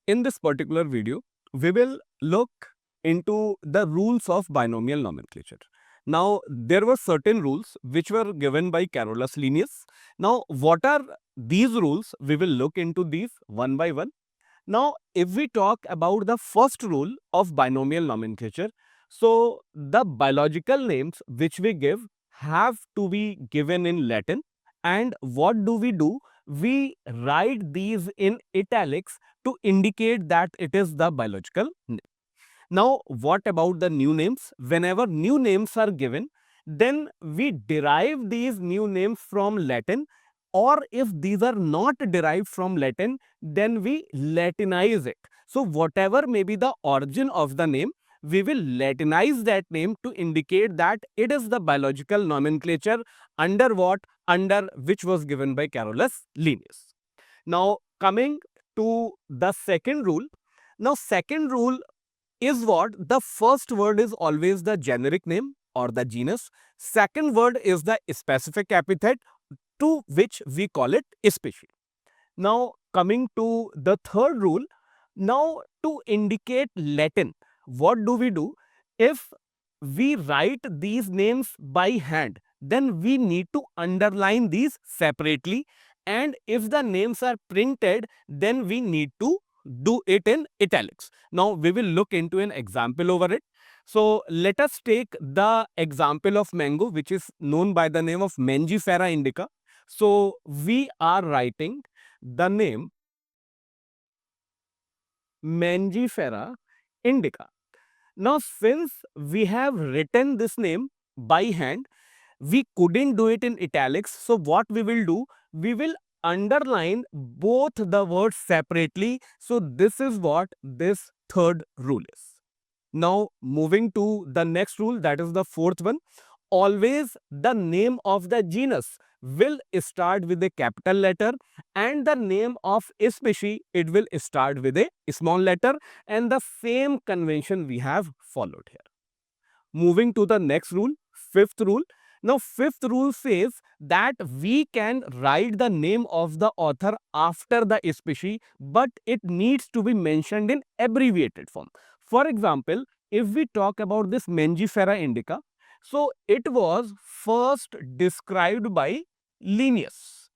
In this particular video, we will look into the rules of binomial nomenclature. Now, there were certain rules which were given by Carolus Linnaeus. Now, what are these rules? We will look into these one by one. Now, if we talk about the first rule of binomial nomenclature, so the biological names which we give have to be given in Latin. And what do? We write these in italics to indicate that it is the biological name. Now, what about the new names? Whenever new names are given, then we derive these new names from Latin, or if these are not derived from Latin, then we Latinize it. So, whatever may be the origin of the name, we will Latinize that name to indicate that it is the biological nomenclature under what? Under which was given by Carolus Linnaeus. Now, coming to the second rule. Now, second rule is what? The first word is always the generic name or the genus. Second word is the specific epithet to which we call it species. Now, coming to the third rule, now to indicate Latin, what do? If we write these names by hand, then we need to underline these separately. And if the names are printed, then we need to do it in italics. Now, we will look into an example over it. So, let us take the example of mango, which is known by the name of Mangifera indica. So, we are writing the name Mangifera indica. Now, since we have written this name by hand, we couldn't do it in italics. So, what we will do? We will underline both the words separately. So, this is what this third rule is. Now, moving to the next rule, that is the fourth one. Always the name of the genus will start with a capital letter, and the name of a species, it will start with a small letter, and the same convention we have followed here. Moving to the next rule, fifth rule. Now, fifth rule says that we can write the name of the author after the species, but it needs to be mentioned in abbreviated form. For example, if we talk about this Mangifera indica, so it was first described by Linnaeus.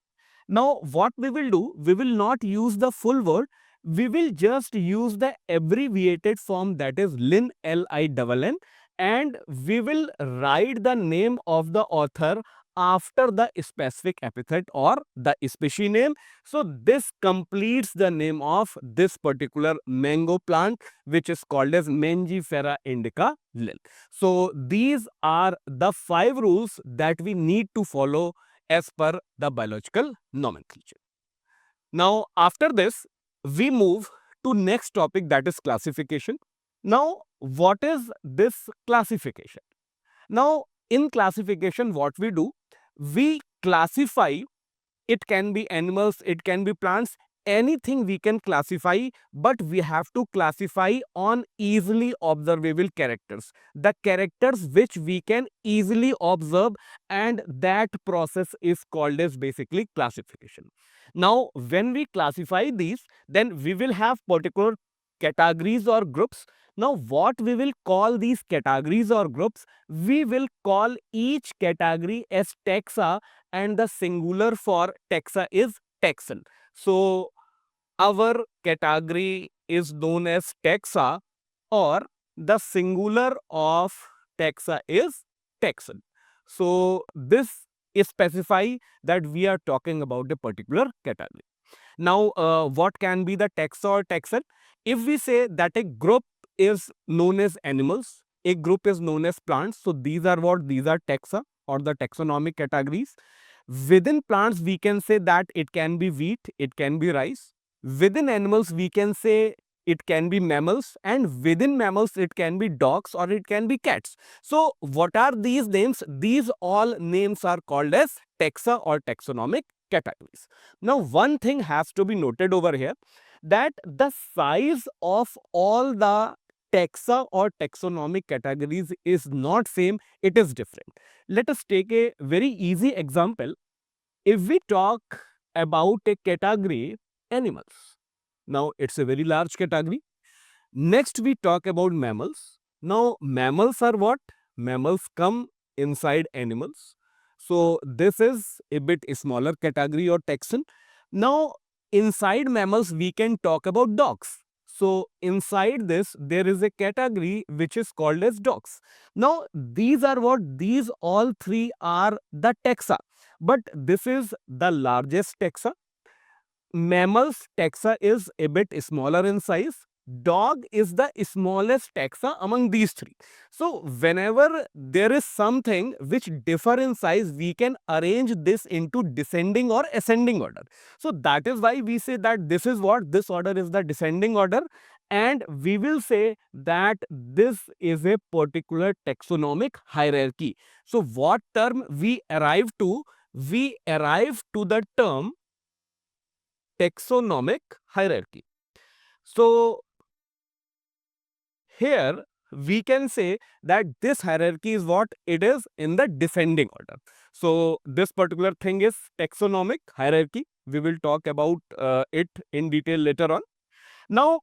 Now, what we will do? We will not use the full word. We will just use the abbreviated form, that is Lin, L-I-N-N, and we will write the name of the author after the specific epithet or the species name. So, this completes the name of this particular mango plant, which is called as Mangifera indica Lil. So, these are the 5 rules that we need to follow as per the biological nomenclature. Now, after this, we move to next topic, that is classification. Now, what is this classification? Now, in classification, what we do? We classify. It can be animals, it can be plants, anything we can classify, but we have to classify on easily observable characters, the characters which we can easily observe, and that process is called as basically classification. Now, when we classify these, then we will have particular categories or groups. Now, what we will call these categories or groups? We will call each category as taxa, and the singular for taxa is taxon. So, our category is known as taxa, or the singular of taxa is taxon. So, this specify that we are talking about a particular category. Now, what can be the taxa or taxon? If we say that a group is known as animals, a group is known as plants, so these are what? These are taxa or the taxonomic categories. Within plants, we can say that it can be wheat, it can be rice. Within animals, we can say it can be mammals, and within mammals, it can be dogs or it can be cats. So, what are these names? These all names are called as taxa or taxonomic categories. Now, one thing has to be noted over here, that the size of all the taxa or taxonomic categories is not same, it is different. Let us take a very easy example. If we talk about a category animals, Now, it's a very large category. Next, we talk about mammals. Now, mammals are what? Mammals come inside animals. So, this is a bit smaller category or taxon. Now, inside mammals, we can talk about dogs. So, inside this, there is a category which is called as dogs. Now, these are what? These all three are the taxa. But this is the largest taxa. Mammals taxa is a bit smaller in size. Dog is the smallest taxa among these three. So whenever there is something which differ in size, we can arrange this into descending or ascending order. So that is why we say that this is what? This order is the descending order, and we will say that this is a particular taxonomic hierarchy. So what term we arrive to? We arrive to the term taxonomic hierarchy. So here we can say that this hierarchy is what? It is in the descending order. So this particular thing is taxonomic hierarchy. We will talk about it in detail later on. Now,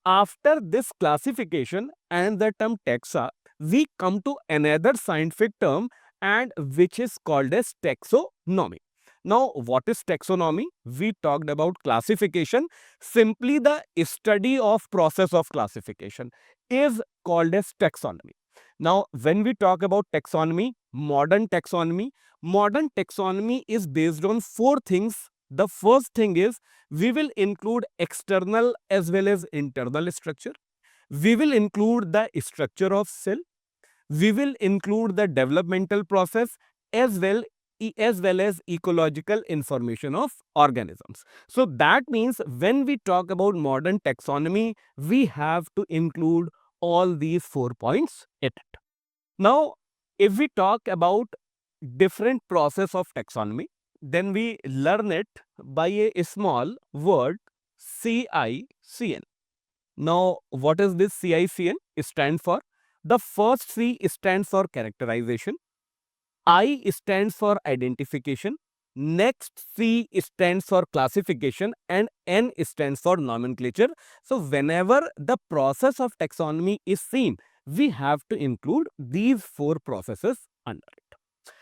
after this classification and the term taxa, we come to another scientific term, and which is called as taxonomy. Now, what is taxonomy? We talked about classification. Simply the study of process of classification is called as taxonomy. Now, when we talk about taxonomy is based on four things. The first thing is we will include external as well as internal structure. We will include the structure of cell. We will include the developmental process as well as ecological information of organisms. So that means when we talk about modern taxonomy, we have to include all these 4 points in it. Now, if we talk about different process of taxonomy, then we learn it by a small word, CICN. Now, what is this CICN? It stands for, the first C stands for characterization, I stands for identification, next C stands for classification, and N stands for nomenclature. So, whenever the process of taxonomy is seen, we have to include these 4 processes under it.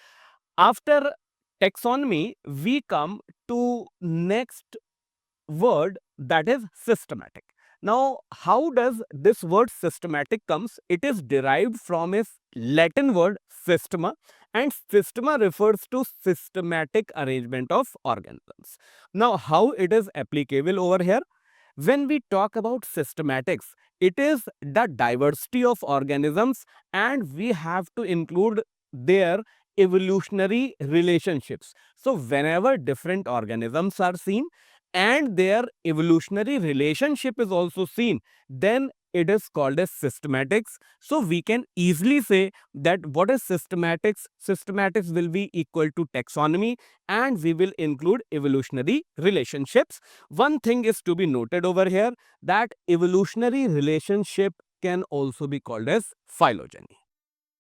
After taxonomy, we come to next word, that is systematic. Now, how does this word systematic comes? It is derived from a Latin word systema, and systema refers to systematic arrangement of organisms. Now, how it is applicable over here? When we talk about systematics, it is the diversity of organisms, and we have to include their evolutionary relationships. So, whenever different organisms are seen and their evolutionary relationship is also seen, then it is called as systematics. So we can easily say that what is systematics? Systematics will be equal to taxonomy, and we will include evolutionary relationships. One thing is to be noted over here, that evolutionary relationship can also be called as phylogeny.